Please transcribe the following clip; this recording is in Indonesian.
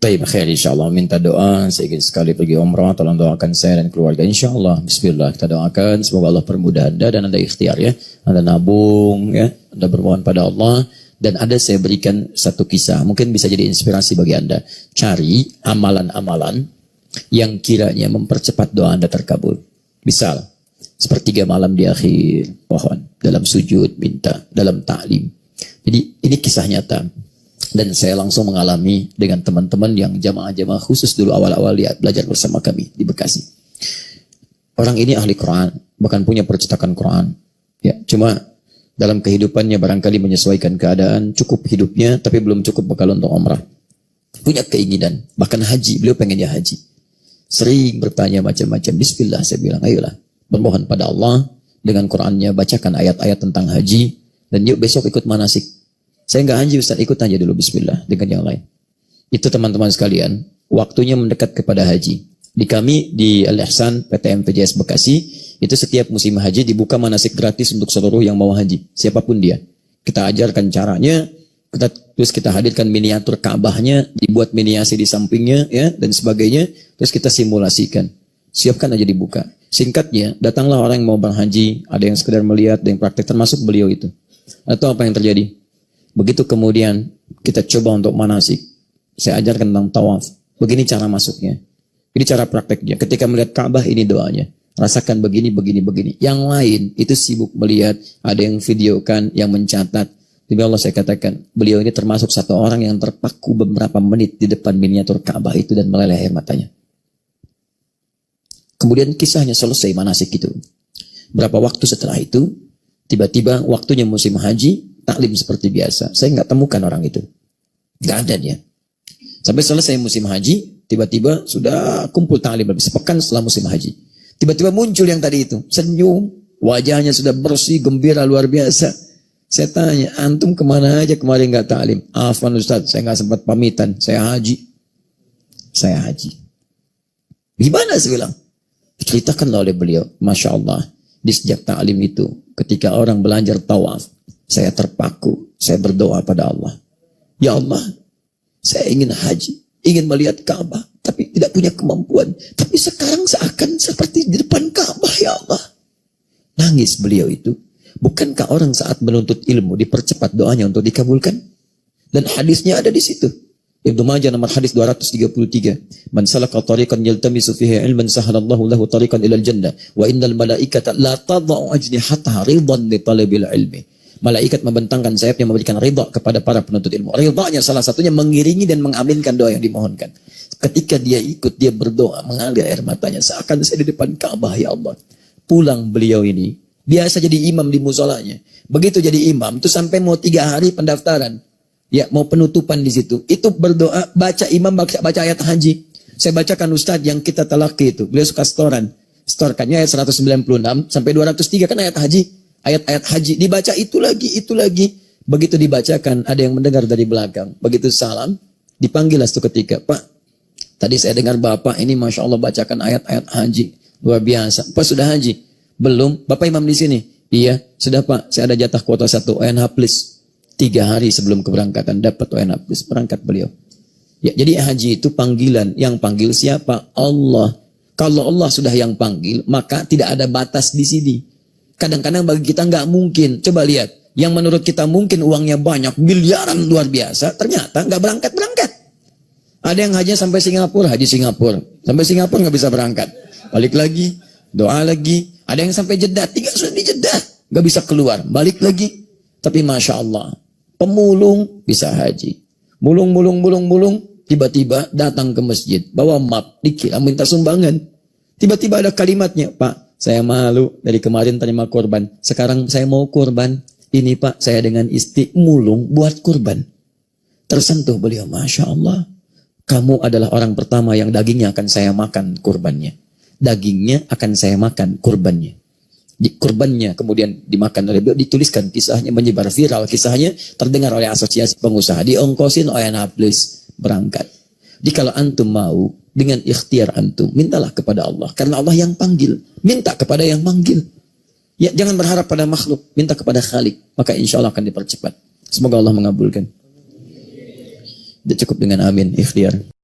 Baik, khair insyaAllah. Minta doa, saya ingin sekali pergi umrah, tolong doakan saya dan keluarga insyaAllah. Bismillah, kita doakan, semoga Allah permudah Anda dan Anda ikhtiar ya. Anda nabung ya, Anda bermohon pada Allah. Dan ada saya berikan satu kisah, mungkin bisa jadi inspirasi bagi Anda. Cari amalan-amalan yang kiranya mempercepat doa Anda terkabul. Misal, sepertiga malam di akhir pohon, dalam sujud, minta, dalam ta'lim. Jadi ini kisah nyata. Dan saya langsung mengalami dengan teman-teman yang jamaah-jamaah khusus dulu awal-awal dia belajar bersama kami di Bekasi. Orang ini ahli Quran, bahkan punya percetakan Quran. Ya, cuma dalam kehidupannya barangkali menyesuaikan keadaan, cukup hidupnya, tapi belum cukup bekal untuk umrah. Punya keinginan, bahkan haji, beliau pengennya haji. Sering bertanya macam-macam. Bismillah, saya bilang, ayolah, bermohon pada Allah, dengan Qurannya, bacakan ayat-ayat tentang haji, dan yuk besok ikut manasik. Saya nggak haji Ustaz, ikut aja dulu bismillah dengan yang lain. Itu teman-teman sekalian, waktunya mendekat kepada haji. Di kami di Al-Ihsan PTM PJS Bekasi, itu setiap musim haji dibuka manasik gratis untuk seluruh yang mau haji, siapapun dia. Kita ajarkan caranya, terus kita hadirkan miniatur Ka'bahnya, dibuat miniasi di sampingnya ya dan sebagainya, terus kita simulasikan. Siapkan aja dibuka. Singkatnya, datanglah orang yang mau berhaji, ada yang sekedar melihat, ada yang praktek, termasuk beliau itu. Atau apa yang terjadi? Begitu kemudian kita coba untuk manasik. Saya ajarkan tentang tawaf. Begini cara masuknya. Ini cara prakteknya. Ketika melihat Ka'bah ini doanya. Rasakan begini, begini, begini. Yang lain itu sibuk melihat. Ada yang videokan, yang mencatat. Demi Allah saya katakan. Beliau ini termasuk satu orang yang terpaku beberapa menit di depan miniatur Ka'bah itu dan meleleh air matanya. Kemudian kisahnya selesai manasik itu. Berapa waktu setelah itu, tiba-tiba waktunya musim haji, taklim seperti biasa. Saya nggak temukan orang itu. Nggak ada dia. Sampai selesai musim haji, tiba-tiba sudah kumpul taklim habis sepekan setelah musim haji. Tiba-tiba muncul yang tadi itu. Senyum, wajahnya sudah bersih, gembira, luar biasa. Saya tanya, antum kemana aja kemarin nggak taklim? Afwan Ustaz, saya nggak sempat pamitan. Saya haji. Saya haji. Gimana saya bilang? Ceritakan oleh beliau. Masya Allah. Di sejak taklim itu, ketika orang belajar tawaf, saya terpaku, saya berdoa pada Allah. Ya Allah, saya ingin haji, ingin melihat Ka'bah, tapi tidak punya kemampuan. Tapi sekarang seakan seperti di depan Ka'bah, ya Allah. Nangis beliau itu. Bukankah orang saat menuntut ilmu dipercepat doanya untuk dikabulkan? Dan hadisnya ada di situ. Ibnu Majah nomor hadis 233. Man salaka tariqan yaltamisu fihi ilman sahalallahu lahu tariqan ilal jannah. Wa innal malaikata la tadha'u ajnihataha ridan li talabil ilmi. Malaikat membentangkan sayapnya memberikan ridha kepada para penuntut ilmu. Ridhanya salah satunya mengiringi dan mengaminkan doa yang dimohonkan. Ketika dia ikut, dia berdoa, mengalir air matanya. Seakan saya di depan Ka'bah, ya Allah. Pulang beliau ini, biasa jadi imam di musolanya. Begitu jadi imam, itu sampai mau 3 hari pendaftaran. Ya, mau penutupan di situ. Itu berdoa, baca imam, baca ayat haji. Saya bacakan Ustadz yang kita talaki itu. Beliau suka storan. Storkannya ayat 196 sampai 203 kan ayat haji. Ayat-ayat haji. Dibaca itu lagi, itu lagi. Begitu dibacakan, ada yang mendengar dari belakang. Begitu salam, dipanggillah itu ketika. Pak, tadi saya dengar Bapak ini Masya Allah bacakan ayat-ayat haji. Luar biasa. Pak sudah haji? Belum. Bapak imam di sini? Iya. Sudah Pak, saya ada jatah kuota 1 ONH please. 3 hari sebelum keberangkatan dapat ONH please. Berangkat beliau. Ya, jadi haji itu panggilan. Yang panggil siapa? Allah. Kalau Allah sudah yang panggil, maka tidak ada batas di sini. Kadang-kadang bagi kita nggak mungkin. Coba lihat. Yang menurut kita mungkin uangnya banyak, miliaran luar biasa. Ternyata nggak berangkat-berangkat. Ada yang haji sampai Singapura, haji Singapura. Sampai Singapura nggak bisa berangkat. Balik lagi, doa lagi. Ada yang sampai Jeddah, 3 sudah di Jeddah. Nggak bisa keluar, balik lagi. Tapi Masya Allah, pemulung bisa haji. Mulung, tiba-tiba datang ke masjid. Bawa map, dikira minta sumbangan. Tiba-tiba ada kalimatnya, Pak. Saya malu dari kemarin terima kurban. Sekarang saya mau kurban. Ini Pak, saya dengan istri mulung buat kurban. Tersentuh beliau. Masya Allah. Kamu adalah orang pertama yang dagingnya akan saya makan kurbannya. Dagingnya akan saya makan kurbannya. Kurbannya kemudian dimakan oleh beliau. Dituliskan kisahnya, menyebar viral kisahnya. Terdengar oleh asosiasi pengusaha. Diongkosin oleh Naplis berangkat. Jadi kalau antum mau, dengan ikhtiar antum, mintalah kepada Allah. Karena Allah yang panggil. Minta kepada yang manggil. Ya, jangan berharap pada makhluk. Minta kepada Khalik. Maka insya Allah akan dipercepat. Semoga Allah mengabulkan. Tidak cukup dengan amin, ikhtiar.